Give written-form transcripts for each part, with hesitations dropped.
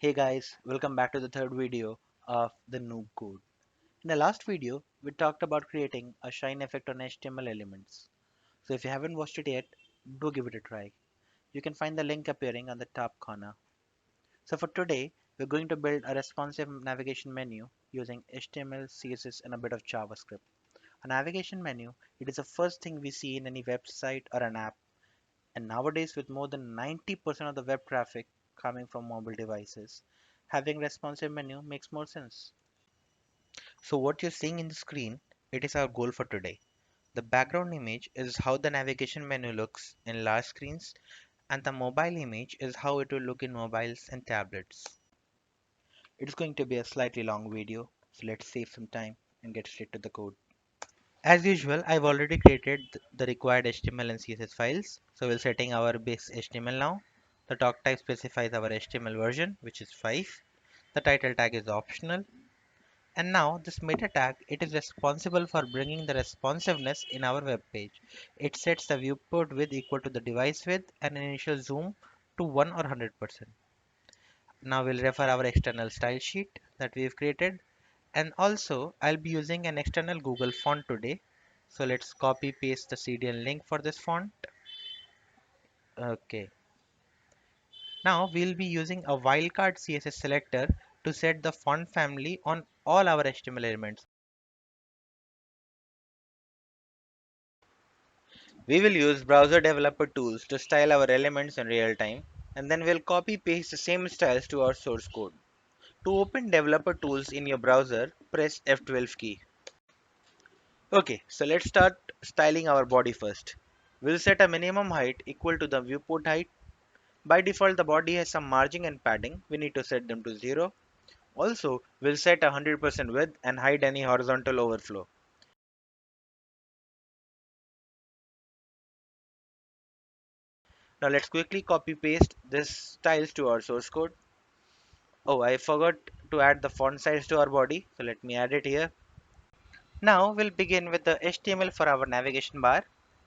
Hey guys, welcome back to the third video of the Noob Code. In the last video, we talked about creating a shine effect on HTML elements. So if you haven't watched it yet, do give it a try. You can find the link appearing on the top corner. So for today, we're going to build a responsive navigation menu using HTML, CSS, and a bit of JavaScript. A navigation menu, it is the first thing we see in any website or an app. And nowadays, with more than 90% of the web traffic coming from mobile devices, having responsive menu makes more sense. So what you're seeing in the screen, it is our goal for today. The background image is how the navigation menu looks in large screens, and the mobile image is how it will look in mobiles and tablets. It's going to be a slightly long video, so let's save some time and get straight to the code. As usual, I've already created the required HTML and CSS files, so we're setting our base HTML now. The talk type specifies our HTML version, which is 5. The title tag is optional. And now this meta tag, it is responsible for bringing the responsiveness in our web page. It sets the viewport width equal to the device width and initial zoom to 1 or 100%. Now we'll refer our external style sheet that we've created. And also I'll be using an external Google font today. So let's copy paste the CDN link for this font. Okay. Now we'll be using a wildcard CSS selector to set the font family on all our HTML elements. We will use browser developer tools to style our elements in real time, and then we'll copy paste the same styles to our source code. To open developer tools in your browser, press F12 key. Okay, so let's start styling our body first. We'll set a minimum height equal to the viewport height. By default, the body has some margin and padding. We need to set them to 0. Also, we'll set 100% width and hide any horizontal overflow. Now let's quickly copy paste this styles to our source code. Oh, I forgot to add the font size to our body, so let me add it here. Now we'll begin with the HTML for our navigation bar.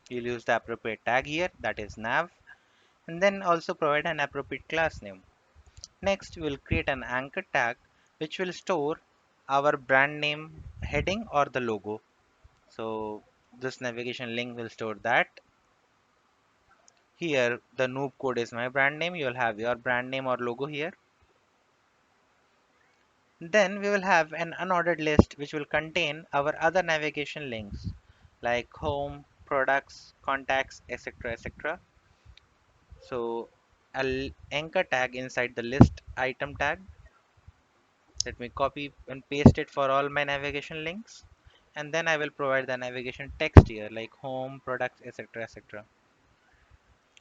We'll use the appropriate tag here, that is nav, and then also provide an appropriate class name. Next, we'll create an anchor tag which will store our brand name heading or the logo. So this navigation link will store that. Here, the noob code is my brand name. You'll have your brand name or logo here. Then we will have an unordered list which will contain our other navigation links like home, products, contacts, etc. etc. So I'll anchor tag inside the list item tag. Let me copy and paste it for all my navigation links. And then I will provide the navigation text here like home, products, etc. etc.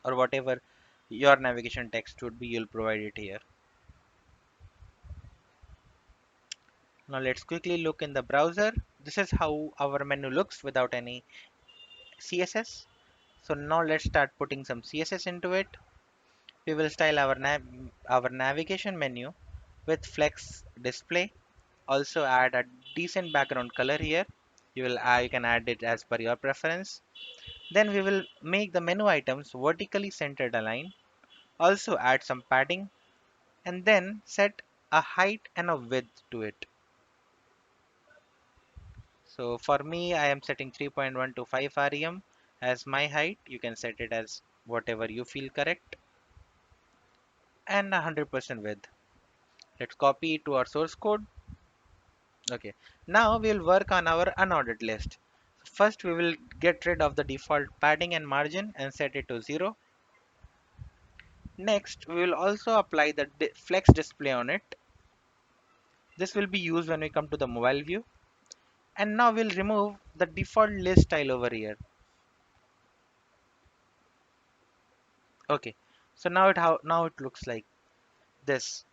Or whatever your navigation text would be, you'll provide it here. Now let's quickly look in the browser. This is how our menu looks without any CSS. So now let's start putting some CSS into it. We will style our navigation menu with flex display. Also add a decent background color here. You can add it as per your preference. Then we will make the menu items vertically centered align. Also add some padding and then set a height and a width to it. So for me, I am setting 3.125 rem as my height. You can set it as whatever you feel correct, and 100% width. Let's copy it to our source code. Okay, now we'll work on our unordered list. First, we will get rid of the default padding and margin and set it to 0. Next, we will also apply the flex display on it. This will be used when we come to the mobile view. And now we'll remove the default list style over here. Okay, so now it looks like this.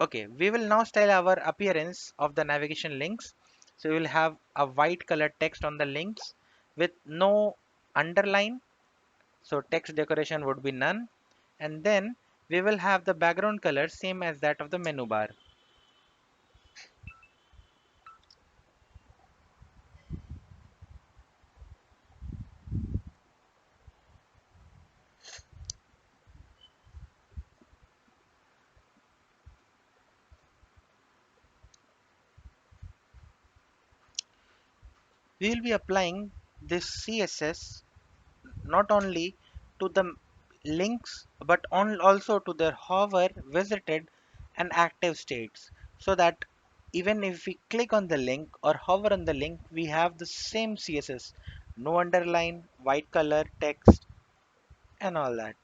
Okay, we will now style our appearance of the navigation links. So we will have a white color text on the links with no underline. So text decoration would be none. And then we will have the background color same as that of the menu bar. We will be applying this CSS not only to the links but also to their hover, visited, and active states, so that even if we click on the link or hover on the link, we have the same CSS, no underline, white color, text, and all that.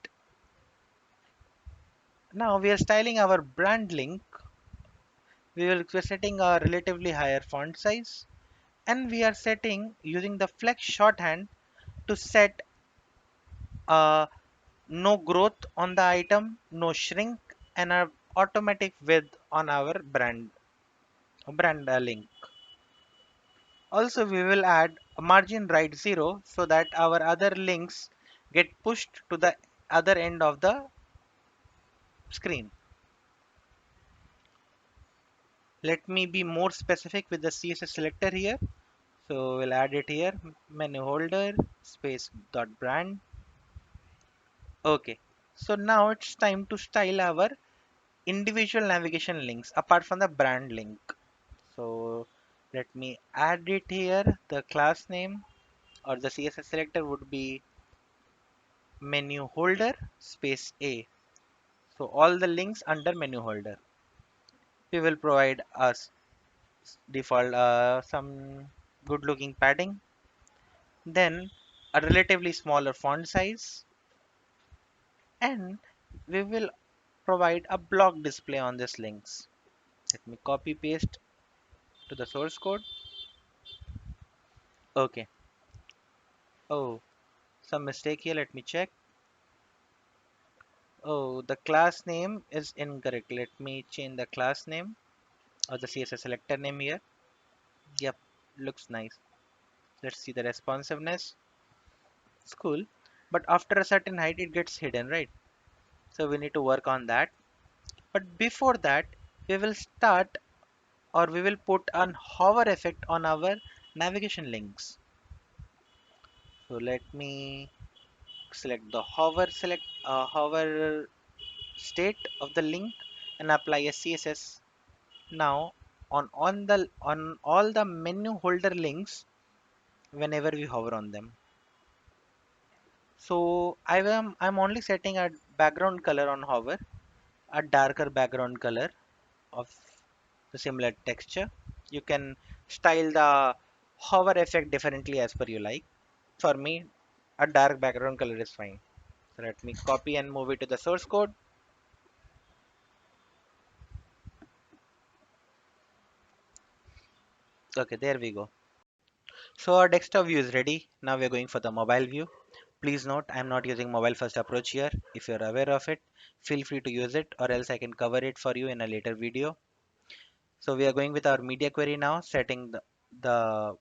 Now we are styling our brand link. We're setting a relatively higher font size, and we are setting using the flex shorthand to set no growth on the item, no shrink, and a automatic width on our brand link. Also, we will add a margin right 0 so that our other links get pushed to the other end of the screen. Let me be more specific with the CSS selector here. So we'll add it here, menu holder space dot brand. Okay. So now it's time to style our individual navigation links apart from the brand link. So let me add it here. The class name or the CSS selector would be menu holder space A. So all the links under menu holder. We will provide us default some good looking padding, then a relatively smaller font size, and we will provide a block display on these links. Let me copy paste to the source code. Okay. Oh, some mistake here. Let me check. Oh, the class name is incorrect. Let me change the class name or the CSS selector name here. Yep, looks nice. Let's see the responsiveness. It's cool. But after a certain height, it gets hidden, right? So we need to work on that. But before that, we will start or we will put an hover effect on our navigation links. So let me select the hover state of the link and apply a CSS. Now on all the menu holder links whenever we hover on them. So I'm only setting a background color on hover, a darker background color of the similar texture. You can style the hover effect differently as per you like. For me, a dark background color is fine. So let me copy and move it to the source code. Okay, there we go. So our desktop view is ready. Now we are going for the mobile view. Please note, I am not using mobile first approach here. If you're aware of it, feel free to use it or else I can cover it for you in a later video. So we are going with our media query now, setting the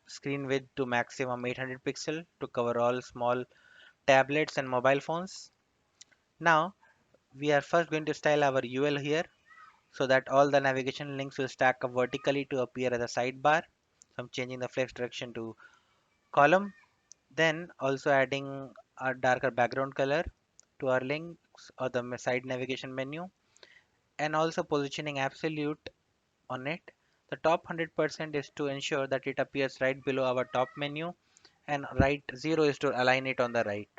screen width to maximum 800 pixel to cover all small tablets and mobile phones. Now we are first going to style our UL here so that all the navigation links will stack up vertically to appear as a sidebar. So I'm changing the flex direction to column. Then also adding a darker background color to our links or the side navigation menu, and also positioning absolute on it. The top 100% is to ensure that it appears right below our top menu, and right 0 is to align it on the right.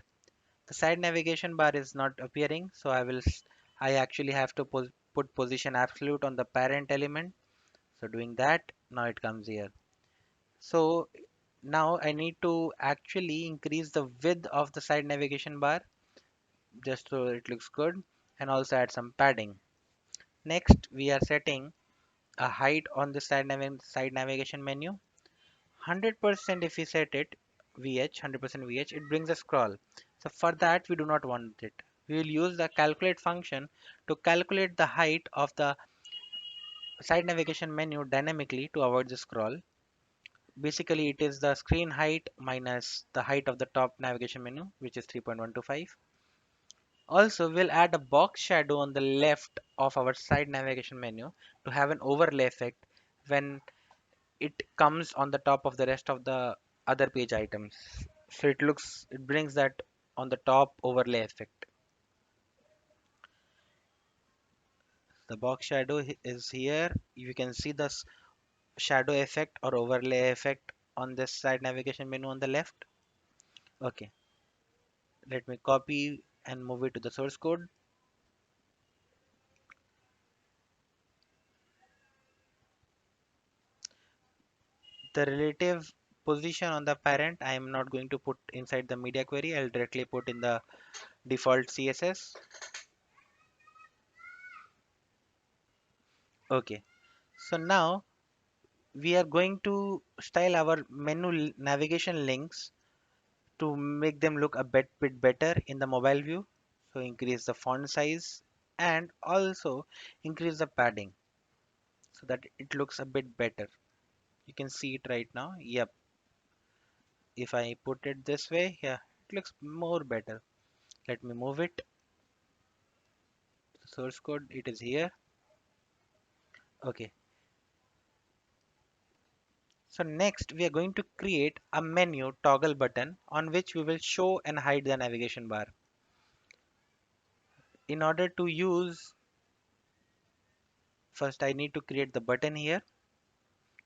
The side navigation bar is not appearing, so I actually have to put position absolute on the parent element. So doing that, now it comes here. So now I need to actually increase the width of the side navigation bar just so it looks good, and also add some padding. Next, we are setting a height on the side navigation menu. 100% if we set it VH, 100% VH, it brings a scroll. So for that, we do not want it. We will use the calculate function to calculate the height of the side navigation menu dynamically to avoid the scroll. Basically, it is the screen height minus the height of the top navigation menu, which is 3.125. Also, we'll add a box shadow on the left of our side navigation menu to have an overlay effect when it comes on the top of the rest of the other page items. So it brings that on the top overlay effect. The box shadow is here. You can see the shadow effect or overlay effect on this side navigation menu on the left. Okay, let me copy and move it to the source code. The relative position on the parent I am not going to put inside the media query. I'll directly put in the default CSS. Okay, so now we are going to style our navigation links to make them look a bit better in the mobile view. So increase the font size and also increase the padding so that it looks a bit better. You can see it right now. Yep. If I put it this way, yeah, it looks more better. Let me move it. Source code, it is here. Okay. So next we are going to create a menu toggle button on which we will show and hide the navigation bar. In order to use, first I need to create the button here.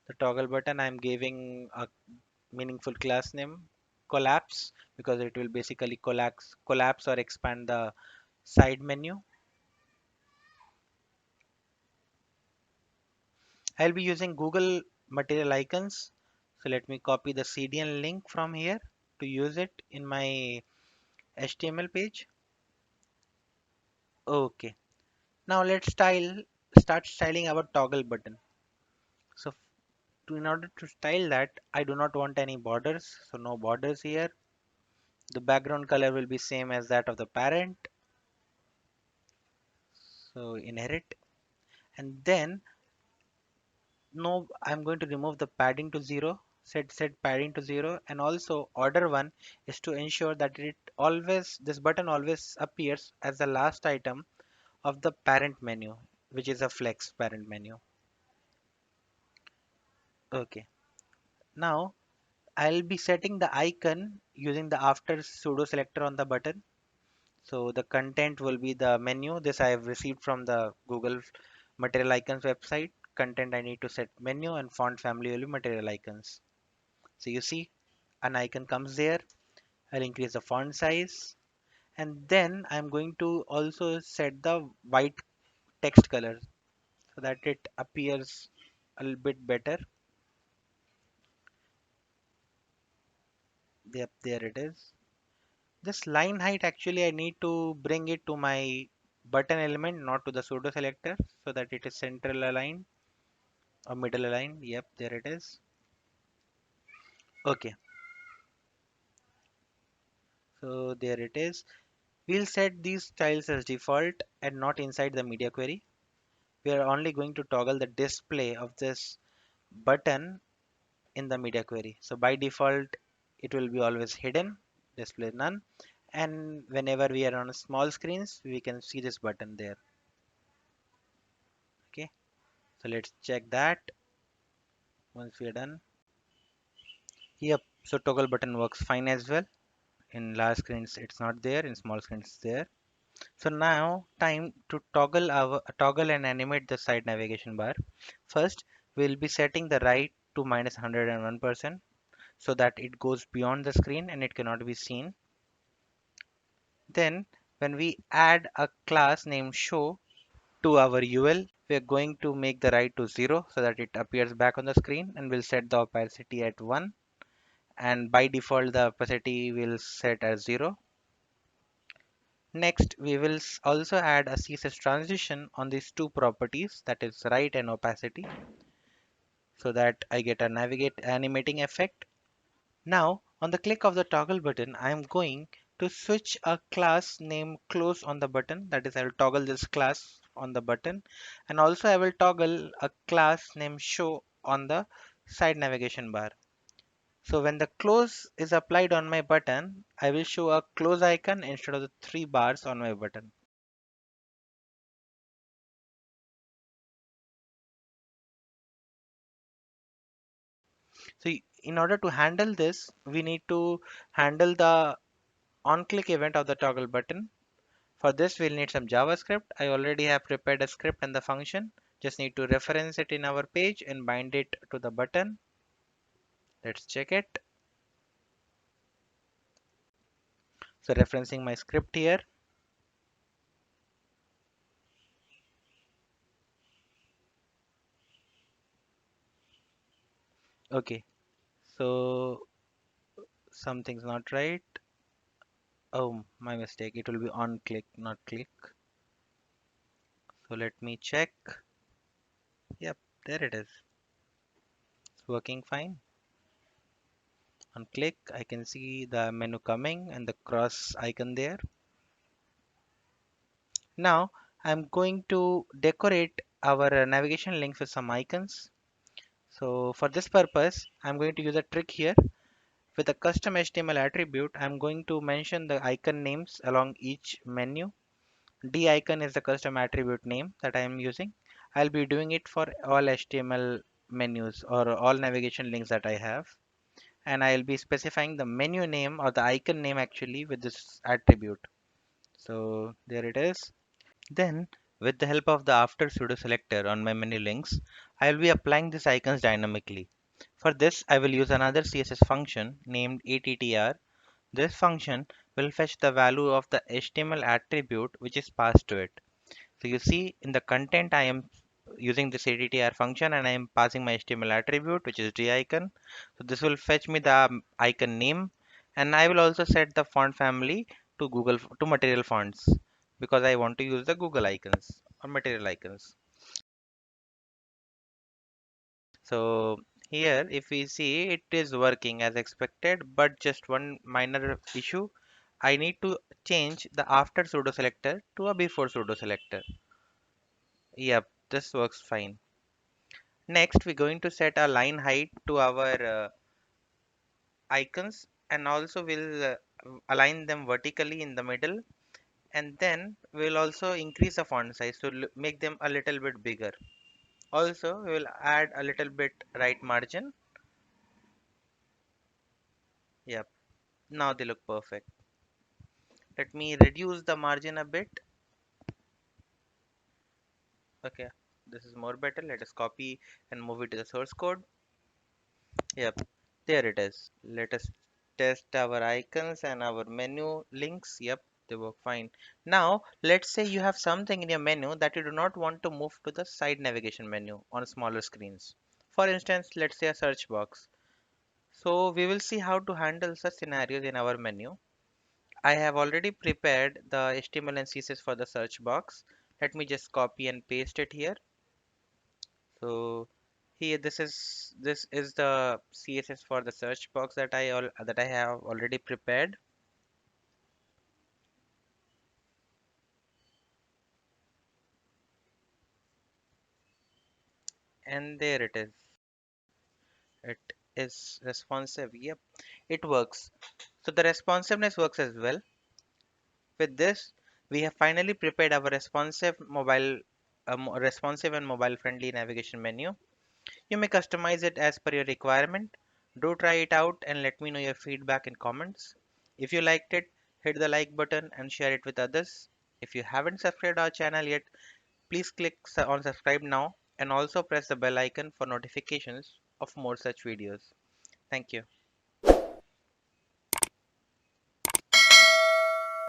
The toggle button, I'm giving a meaningful class name collapse because it will basically collapse or expand the side menu. I'll be using Google material icons. So let me copy the CDN link from here to use it in my HTML page. Okay. Now let's start styling our toggle button. So in order to style that, I do not want any borders. So no borders here. The background color will be same as that of the parent. So inherit. And then no, I'm going to remove the padding to 0. Set padding to 0, and also order one is to ensure that this button always appears as the last item of the parent menu, which is a flex parent menu. Okay, now I'll be setting the icon using the after pseudo selector on the button. So the content will be the menu. This I have received from the Google material icons website. Content I need to set menu, and font family will be material icons. So you see an icon comes there. I'll increase the font size, and then I'm going to also set the white text color so that it appears a little bit better. Yep, there it is. This line height, actually I need to bring it to my button element, not to the pseudo selector, so that it is central aligned or middle aligned. Yep, there it is. Okay, so there it is. We'll set these styles as default and not inside the media query. We are only going to toggle the display of this button in the media query. So by default, it will be always hidden, display none. And whenever we are on small screens, we can see this button there. Okay, so let's check that once we are done. Yep, so toggle button works fine as well. In large screens, it's not there. In small screens, it's there. So now time to toggle and animate the side navigation bar. First, we'll be setting the right to minus 101% so that it goes beyond the screen and it cannot be seen. Then when we add a class named show to our UL, we are going to make the right to 0 so that it appears back on the screen, and we'll set the opacity at 1, and by default the opacity will set as 0. Next, we will also add a CSS transition on these two properties, that is right and opacity, so that I get a navigate animating effect. Now, on the click of the toggle button, I am going to switch a class name close on the button. That is, I will toggle this class on the button, and also I will toggle a class name show on the side navigation bar. So when the close is applied on my button, I will show a close icon instead of the three bars on my button. So in order to handle this, we need to handle the on-click event of the toggle button. For this, we'll need some JavaScript. I already have prepared a script and the function. Just need to reference it in our page and bind it to the button. Let's check it. So referencing my script here. Okay, so something's not right. Oh, my mistake. It will be on click, not click. So let me check. Yep, there it is. It's working fine. On click, I can see the menu coming and the cross icon there. Now, I'm going to decorate our navigation links with some icons. So for this purpose, I'm going to use a trick here. With a custom HTML attribute, I'm going to mention the icon names along each menu. D icon is the custom attribute name that I am using. I'll be doing it for all HTML menus or all navigation links that I have. And I'll be specifying the menu name or the icon name actually with this attribute. So there it is. Then, with the help of the after pseudo selector on my menu links, I will be applying these icons dynamically. For this, I will use another CSS function named attr. This function will fetch the value of the HTML attribute which is passed to it. So you see in the content I am using this attr function and I am passing my HTML attribute which is dicon. So this will fetch me the icon name, and I will also set the font family to Google to material fonts because I want to use the Google icons or material icons. So here if we see it is working as expected, but just one minor issue. I need to change the after pseudo selector to a before pseudo selector. Yep, this works fine. Next, we're going to set a line height to our icons, and also we'll align them vertically in the middle, and then we'll also increase the font size to make them a little bit bigger. Also, we will add a little bit right margin. Yep, now they look perfect. Let me reduce the margin a bit. Okay, this is more better. Let us copy and move it to the source code. Yep, there it is. Let us test our icons and our menu links. Yep, they work fine. Now, let's say you have something in your menu that you do not want to move to the side navigation menu on smaller screens. For instance, let's say a search box. So we will see how to handle such scenarios in our menu. I have already prepared the HTML and CSS for the search box. Let me just copy and paste it here. So here this is the CSS for the search box that I have already prepared, and there it is. It is responsive. Yep, it works. So the responsiveness works as well. With this, we have finally prepared our responsive and mobile friendly navigation menu. You may customize it as per your requirement. Do try it out and let me know your feedback in comments. If you liked it, hit the like button and share it with others. If you haven't subscribed our channel yet, please click on subscribe now and also press the bell icon for notifications of more such videos. Thank you.